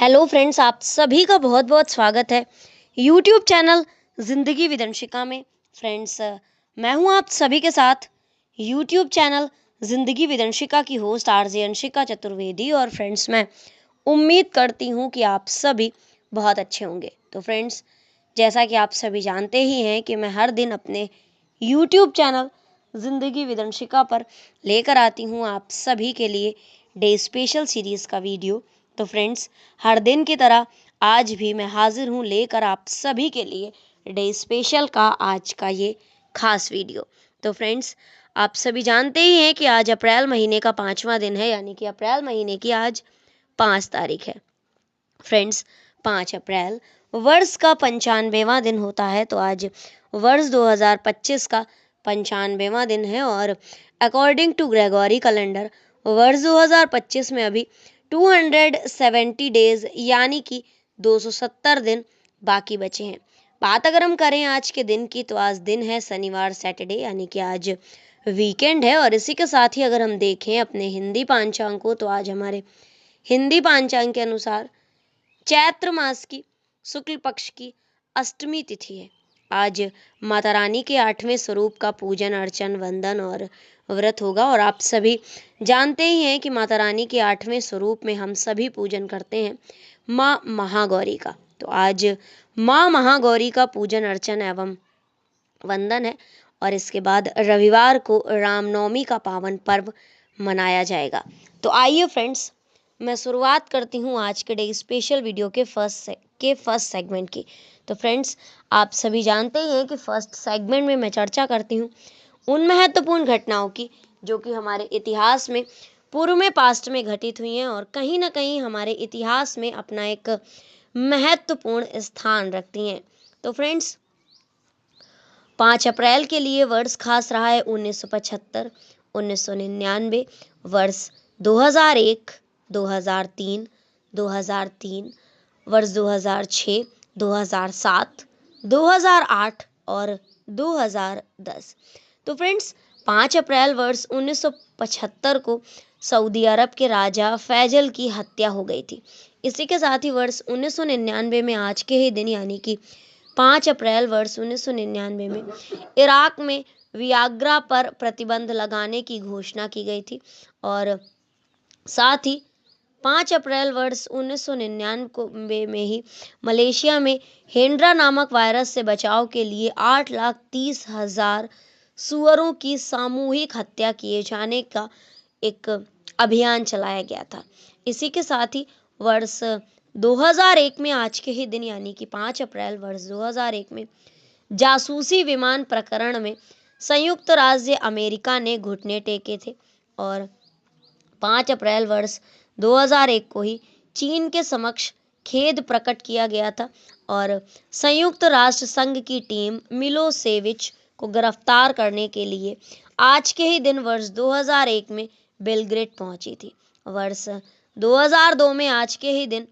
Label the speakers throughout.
Speaker 1: Hello friends, आप सभी का बहुत बहुत स्वागत है यूट्यूब चैनल ज़िंदगी विद अंशिका में। फ्रेंड्स, मैं हूं आप सभी के साथ यूट्यूब चैनल ज़िंदगी विद अंशिका की होस्ट आरजे अंशिका चतुर्वेदी। और फ्रेंड्स, मैं उम्मीद करती हूं कि आप सभी बहुत अच्छे होंगे। तो फ्रेंड्स, जैसा कि आप सभी जानते ही हैं कि मैं हर दिन अपने यूट्यूब चैनल ज़िंदगी विद अंशिका पर लेकर आती हूं आप सभी के लिए डे स्पेशल सीरीज़ का वीडियो। तो फ्रेंड्स, हर दिन की तरह आज भी मैं हाजिर हूँ लेकर आप सभी के लिए डे स्पेशल का आज का ये खास वीडियो। तो फ्रेंड्स, आप सभी जानते ही हैं कि आज अप्रैल महीने का 5वां दिन है, यानी कि अप्रैल महीने की आज 5 तारीख है। फ्रेंड्स, 5 अप्रैल वर्ष का 95वां दिन होता है। तो आज वर्ष 2025 का 95वां दिन है और अकॉर्डिंग टू ग्रेगोरी कैलेंडर वर्ष 2025 में अभी 270 डेज यानी कि 270 दिन बाकी बचे हैं। बात अगर हम करें आज के दिन की, तो आज दिन है शनिवार सैटरडे, यानी कि आज वीकेंड है। और इसी के साथ ही अगर हम देखें अपने हिंदी पांचांग को, तो आज हमारे हिंदी पांचांग के अनुसार चैत्र मास की शुक्ल पक्ष की अष्टमी तिथि है। आज माता रानी के 8वें स्वरूप का पूजन अर्चन वंदन और व्रत होगा। और आप सभी जानते ही हैं कि माता रानी के 8वें स्वरूप में हम सभी पूजन करते हैं माँ महागौरी का। तो आज माँ महागौरी का पूजन अर्चन एवं वंदन है। और इसके बाद रविवार को रामनवमी का पावन पर्व मनाया जाएगा। तो आइए फ्रेंड्स, मैं शुरुआत करती हूँ आज के डे स्पेशल वीडियो के फर्स्ट सेगमेंट की। तो फ्रेंड्स, आप सभी जानते ही हैं कि फर्स्ट सेगमेंट में मैं चर्चा करती हूँ उन महत्वपूर्ण घटनाओं की जो कि हमारे इतिहास में पूर्व में पास्ट में घटित हुई हैं और कहीं ना कहीं हमारे इतिहास में अपना एक महत्वपूर्ण स्थान रखती हैं। तो फ्रेंड्स, 5 अप्रैल के लिए वर्ष खास रहा है 1975, 1999, वर्ष 2001, 2003, 2003, वर्ष 2006, 2007, 2008 और 2010। तो फ्रेंड्स, 5 अप्रैल वर्ष 1975 को सऊदी अरब के राजा फैजल की हत्या हो गई थी। इसी के साथ ही वर्ष 1999 में आज के ही दिन यानी कि 5 अप्रैल वर्ष 1999 में इराक में वियाग्रा पर प्रतिबंध लगाने की घोषणा की गई थी। और साथ ही 5 अप्रैल वर्ष 1999 में ही मलेशिया में हेंड्रा नामक वायरस से बचाव के लिए 8,30,000 सुअरों की सामूहिक हत्या किए जाने का एक अभियान चलाया गया था। इसी के साथ ही वर्ष 2001 में आज के ही दिन यानी कि 5 अप्रैल वर्ष 2001 में जासूसी विमान प्रकरण में संयुक्त राज्य अमेरिका ने घुटने टेके थे। और 5 अप्रैल वर्ष 2001 को ही चीन के समक्ष खेद प्रकट किया गया था और संयुक्त राष्ट्र संघ की टीम मिलोसेविच को गिरफ्तार करने के लिए आज के ही दिन वर्ष 2001 में बेलग्रेड पहुंची थी। वर्ष 2002 में आज के ही दिन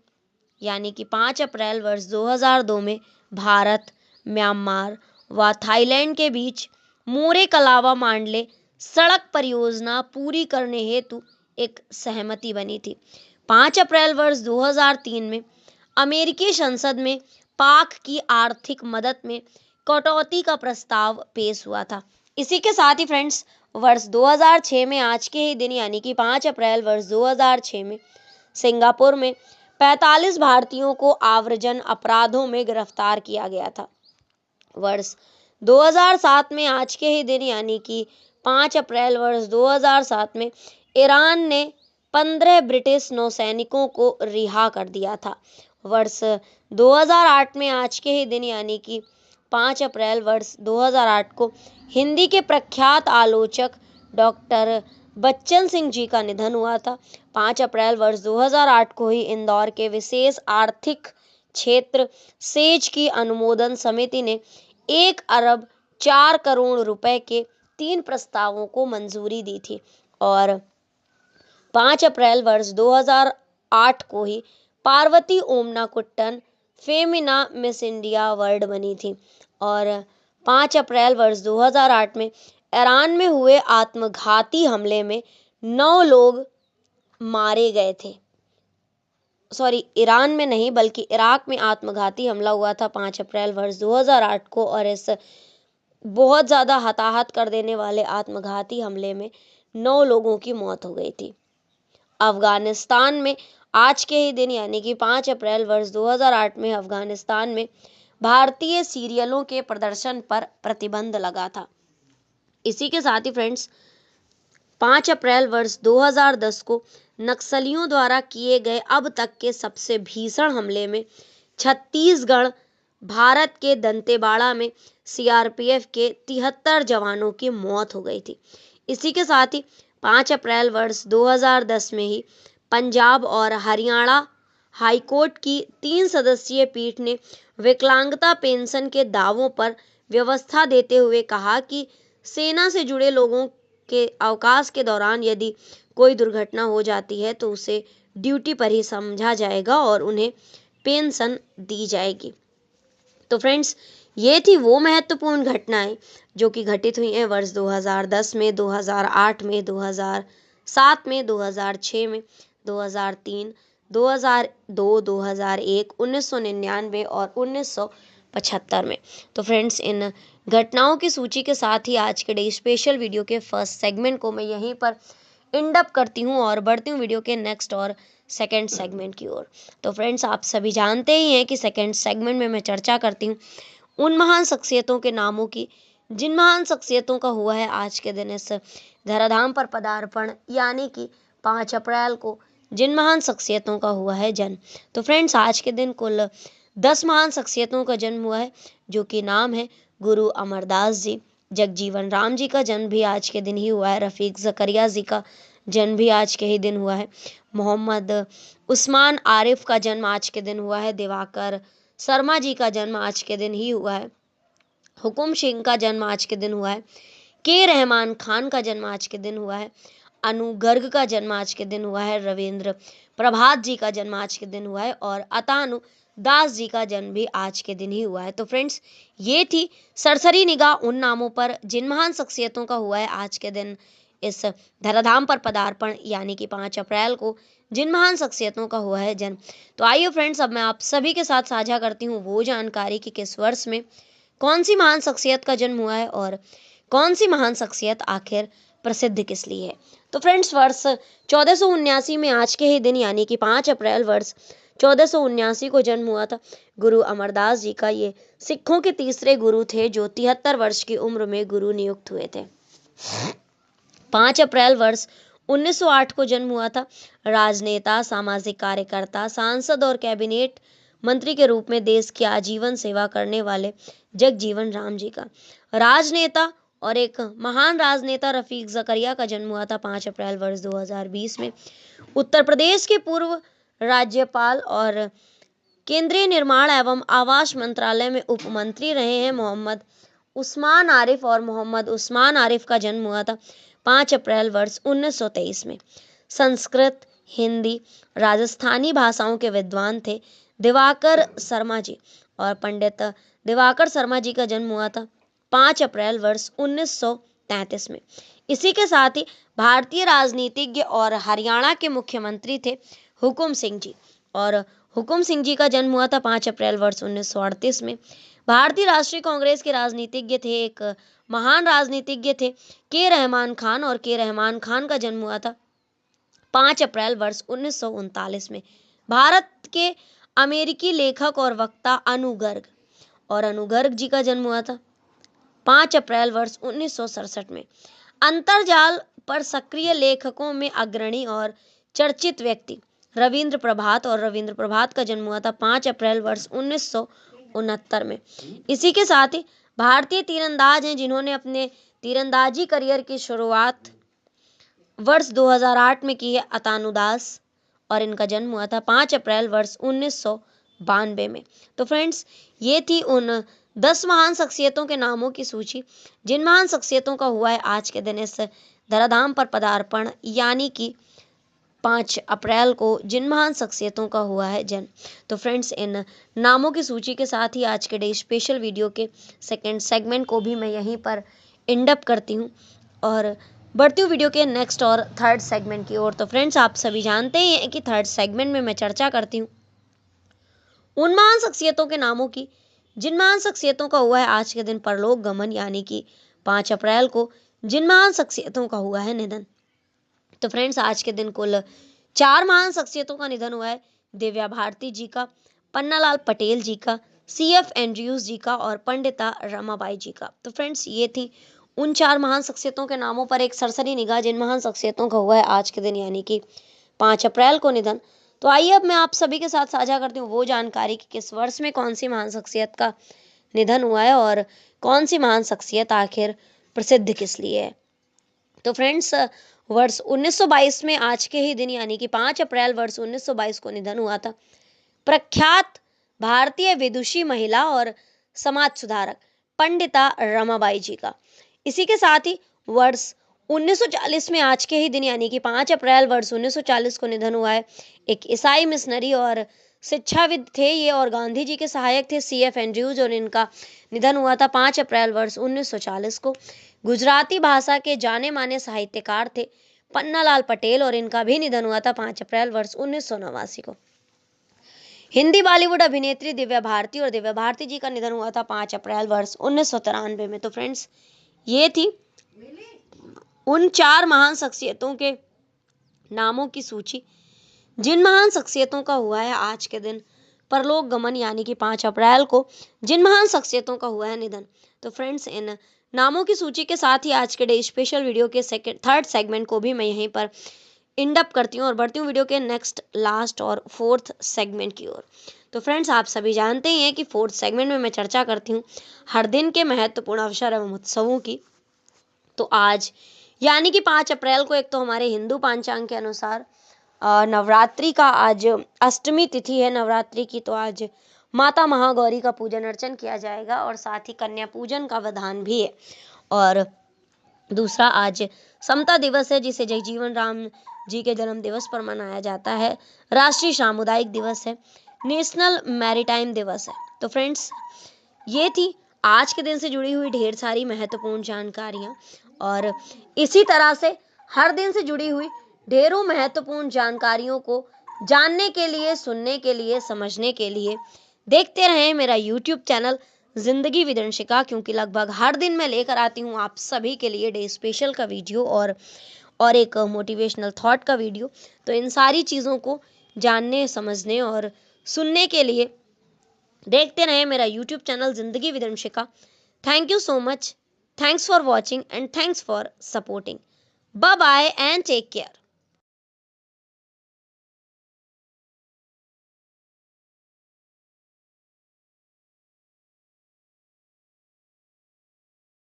Speaker 1: यानी कि 5 अप्रैल वर्ष 2002 में भारत, म्यांमार व थाईलैंड के बीच मोरे कलावा मांडले सड़क परियोजना पूरी करने हेतु एक सहमति बनी थी। 5 अप्रैल वर्ष 2003 में अमेरिकी संसद में पाक की आर्थिक मदद में कटौती का प्रस्ताव पेश हुआ था। इसी के साथ ही फ्रेंड्स, वर्ष 2006 में आज के ही दिन यानी कि 5 अप्रैल वर्ष 2006 में सिंगापुर में 45 भारतीयों को आव्रजन अपराधों में गिरफ्तार किया गया था। वर्ष 2007 में आज के ही दिन यानी कि 5 अप्रैल वर्ष 2007 में ईरान ने 15 ब्रिटिश नौसैनिकों को रिहा कर दिया था। वर्ष 2008 में आज के ही दिन यानी कि 5 अप्रैल वर्ष 2008 को हिंदी के प्रख्यात आलोचक डॉक्टर बच्चन सिंह जी का निधन हुआ था। 5 अप्रैल वर्ष 2008 को ही इंदौर के विशेष आर्थिक क्षेत्र सेज की अनुमोदन समिति ने 1 अरब 4 करोड़ रुपए के 3 प्रस्तावों को मंजूरी दी थी। और 5 अप्रैल वर्ष 2008 को ही Parvathy Omanakuttan Femina Miss India World बनी थी। और 5 अप्रैल वर्ष 2008 में ईरान में हुए आत्मघाती हमले में 9 लोग मारे गए थे। ईरान में नहीं बल्कि इराक में आत्मघाती हमला हुआ था 5 अप्रैल वर्ष 2008 को, और इस बहुत ज़्यादा हताहत कर देने वाले आत्मघाती हमले में 9 लोगों की मौत हो गई थी। अफगानिस्तान में आज के ही दिन यानी कि 5 अप्रैल वर्ष 2008 में अफगानिस्तान में भारतीय सीरियलों के प्रदर्शन पर प्रतिबंध लगा था। इसी के साथ ही फ्रेंड्स 5 अप्रैल वर्ष 2010 को नक्सलियों द्वारा किए गए अब तक के सबसे भीषण हमले में छत्तीसगढ़ भारत के दंतेवाड़ा में सीआरपीएफ के 73 जवानों की मौत हो गई थी। इसी के साथ ही 5 अप्रैल वर्ष 2010 में ही पंजाब और हरियाणा हाईकोर्ट की 3 सदस्यीय पीठ ने विकलांगता पेंशन के दावों पर व्यवस्था देते हुए कहा कि सेना से जुड़े लोगों के अवकाश के दौरान यदि कोई दुर्घटना हो जाती है तो उसे ड्यूटी पर ही समझा जाएगा और उन्हें पेंशन दी जाएगी। तो फ्रेंड्स, ये थी वो महत्वपूर्ण घटनाएं जो कि घटित हुई हैं वर्ष 2010 में, 2008 में, 2007 में, 2006 में, 2003, 2002, 2001, 1999 और 1975 में। तो फ्रेंड्स, इन घटनाओं की सूची के साथ ही आज के डे स्पेशल वीडियो के फर्स्ट सेगमेंट को मैं यहीं पर एंड अप करती हूँ और बढ़ती हूँ वीडियो के नेक्स्ट और सेकंड सेगमेंट की ओर। तो फ्रेंड्स, आप सभी जानते ही हैं कि सेकंड सेगमेंट में मैं चर्चा करती हूँ उन महान शख्सियतों के नामों की जिन महान शख्सियतों का हुआ है आज के दिन इस धराधाम पर पदार्पण, यानी कि 5 अप्रैल को जिन महान शख्सियतों का हुआ है जन्म। तो फ्रेंड्स, आज के दिन कुल 10 महान शख्सियतों का जन्म हुआ है, जो कि नाम है गुरु अमरदास जी, जगजीवन राम जी का जन्म भी आज के दिन ही हुआ है, रफीक ज़करिया जी का जन्म भी आज के ही दिन हुआ है, मोहम्मद उस्मान आरिफ का जन्म आज के दिन हुआ है, दिवाकर शर्मा जी का जन्म आज के दिन ही हुआ है, हुकुम सिंह का जन्म आज के दिन हुआ है, के रहमान खान का जन्म आज के दिन हुआ है, अनु गर्ग का जन्म आज के दिन हुआ है, रविंद्र प्रभात जी का जन्म आज के दिन हुआ है और अतानु दास जी का जन्म भी आज के दिन ही हुआ है। तो फ्रेंड्स, ये थी सरसरी निगाह उन नामों पर जिन महान शख्सियतों का हुआ है आज के दिन इस धराधाम पर पदार्पण, यानी कि 5 अप्रैल को जिन महान शख्सियतों का हुआ है जन्म। तो आइए फ्रेंड्स, अब मैं आप सभी के साथ साझा करती हूँ वो जानकारी कि किस वर्ष में कौन सी महान शख्सियत का जन्म हुआ है और कौन सी महान शख्सियत आखिर प्रसिद्ध किस लिए है। तो फ्रेंड्स, वर्ष 1479 में आज के ही दिन यानी कि 5 अप्रैल वर्ष 1479 को जन्म हुआ था गुरु अमरदास जी का। ये सिखों के तीसरे गुरु थे जो 73 वर्ष की उम्र में गुरु नियुक्त हुए थे। 5 अप्रैल वर्ष 1908 को जन्म हुआ था राजनेता, सामाजिक कार्यकर्ता, सांसद और कैबिनेट मंत्री के रूप में देश की आजीवन सेवा करने वाले जगजीवन राम जी का। राजनेता और एक महान राजनेता रफीक ज़करिया का जन्म हुआ था 5 अप्रैल वर्ष 2020 में। उत्तर प्रदेश के पूर्व राज्यपाल और केंद्रीय निर्माण एवं आवास मंत्रालय में उप मंत्री रहे हैं मोहम्मद उस्मान आरिफ, और मोहम्मद उस्मान आरिफ का जन्म हुआ था 5 अप्रैल वर्ष 1923 में। संस्कृत, हिंदी, राजस्थानी भाषाओं के विद्वान थे दिवाकर शर्मा जी, और पंडित दिवाकर शर्मा जी का जन्म हुआ था 5 अप्रैल वर्ष 1933 में। इसी के साथ ही भारतीय राजनीतिज्ञ और हरियाणा के मुख्यमंत्री थे हुकुम सिंह जी, और हुकुम सिंह जी का जन्म हुआ था 5 अप्रैल वर्ष 1938 में। भारतीय राष्ट्रीय कांग्रेस के राजनीतिज्ञ थे, एक महान राजनीतिज्ञ थे के रहमान खान, और के रहमान खान का जन्म हुआ था 5 अप्रैल वर्ष 1939 में। भारत के अमेरिकी लेखक और वक्ता अनु गर्ग, और अनु गर्ग जी का जन्म हुआ था 5 अप्रैल वर्ष 1967 में। अंतरजाल पर सक्रिय लेखकों में अग्रणी और चर्चित व्यक्ति रविंद्र प्रभात, और रविंद्र प्रभात का जन्म हुआ था 5 अप्रैल वर्ष 1969 में। इसी के साथ ही भारतीय तीरंदाज हैं जिन्होंने अपने तीरंदाजी करियर की शुरुआत वर्ष 2008 में की है, अतानु दास, और इनका जन्म हुआ था 5 अप्रैल वर्ष 1992 में। तो फ्रेंड्स, ये थी उन 10 महान शख्सियतों के नामों की सूची जिन महान शख्सियतों का हुआ है आज के दिन इस धराधाम पर पदार्पण, यानी कि 5 अप्रैल को जिन महान शख्सियतों का हुआ है जन्म। तो फ्रेंड्स, इन नामों की सूची के साथ ही आज के डे स्पेशल वीडियो के सेकंड सेगमेंट को भी मैं यहीं पर एंड अप करती हूँ और बढ़ती हूँ वीडियो के नेक्स्ट और थर्ड सेगमेंट की ओर। तो फ्रेंड्स, आप सभी जानते ही हैं कि थर्ड सेगमेंट में मैं चर्चा करती हूँ उन महान शख्सियतों के नामों की जिन महान शख्सियतों का हुआ है आज के दिन परलोक गमन, यानी कि 5 अप्रैल को जिन महान शख्सियतों का हुआ है निधन। तो फ्रेंड्स, आज के दिन कुल 4 महान शख्सियतों का निधन हुआ है। दिव्या भारती जी का, पन्नालाल पटेल जी का, CF एंड्रयूज जी का और पंडिता रमाबाई जी का। तो फ्रेंड्स, ये थी उन 4 महान शख्सियतों के नामों पर एक सरसरी निगाह जिन महान शख्सियतों का हुआ है आज के दिन, यानी कि 5 अप्रैल को निधन। तो आइए अब मैं आप सभी के साथ साझा करती हूँ वो जानकारी कि किस वर्ष में कौन सी महान शख्सियत का निधन हुआ है और कौन सी महान शख्सियत आखिर प्रसिद्ध किस लिए है। तो फ्रेंड्स, वर्ष 1922 में आज के ही दिन यानी कि 5 अप्रैल वर्ष 1922 को निधन हुआ था प्रख्यात भारतीय विदुषी महिला और समाज सुधारक पंडिता रमाबाई जी का। इसी के साथ ही वर्ष 1940 में आज के ही दिन यानी कि 5 अप्रैल वर्ष 1940 को निधन हुआ है एक ईसाई मिशनरी और शिक्षाविद थे ये, और गांधी जी के सहायक थे CF एंड्रयूज, और इनका निधन हुआ था 5 अप्रैल वर्ष 1940 को। गुजराती भाषा के जाने माने साहित्यकार थे पन्नालाल पटेल, और इनका भी निधन हुआ था 5 अप्रैल वर्ष 1989 को। हिंदी बॉलीवुड अभिनेत्री दिव्या भारती, और दिव्या भारती जी का निधन हुआ था 5 अप्रैल वर्ष 1993 में। तो फ्रेंड्स, ये थी उन 4 महान शख्सियतों के नामों की सूची जिन महान शख्सियतों का हुआ है आज के दिन परलोक गमन, यानी कि 5 अप्रैल को जिन महान शख्सियतों का हुआ है निधन। तो फ्रेंड्स, इन नामों की सूची के साथ ही आज के डे स्पेशल वीडियो के थर्ड सेगमेंट को भी मैं यहीं पर इंड अप करती हूँ और बढ़ती हूँ वीडियो के नेक्स्ट, लास्ट और फोर्थ सेगमेंट की ओर। तो फ्रेंड्स, आप सभी जानते ही हैं कि फोर्थ सेगमेंट में मैं चर्चा करती हूँ हर दिन के महत्वपूर्ण अवसर एवं उत्सवों की। तो आज यानी कि 5 अप्रैल को एक तो हमारे हिंदू पांचांग के अनुसार नवरात्रि का आज अष्टमी तिथि है नवरात्रि की, तो आज माता महागौरी का पूजन अर्चन किया जाएगा और साथ ही कन्या पूजन का विधान भी है। और दूसरा, आज समता दिवस है जिसे जगजीवन राम जी के जन्म दिवस पर मनाया जाता है। राष्ट्रीय सामुदायिक दिवस है, नेशनल मैरीटाइम दिवस है। तो फ्रेंड्स, ये थी आज के दिन से जुड़ी हुई ढेर सारी महत्वपूर्ण जानकारियां, और इसी तरह से हर दिन से जुड़ी हुई ढेरों महत्वपूर्ण जानकारियों को जानने के लिए, सुनने के लिए, समझने के लिए देखते रहें मेरा YouTube चैनल जिंदगी विदंशिका, क्योंकि लगभग हर दिन मैं लेकर आती हूँ आप सभी के लिए डे स्पेशल का वीडियो और एक मोटिवेशनल थॉट का वीडियो। तो इन सारी चीज़ों को जानने, समझने और सुनने के लिए देखते रहें मेरा YouTube चैनल जिंदगी विदंशिका। Thank you so much, thanks for watching and thanks for supporting. Bye bye and take care.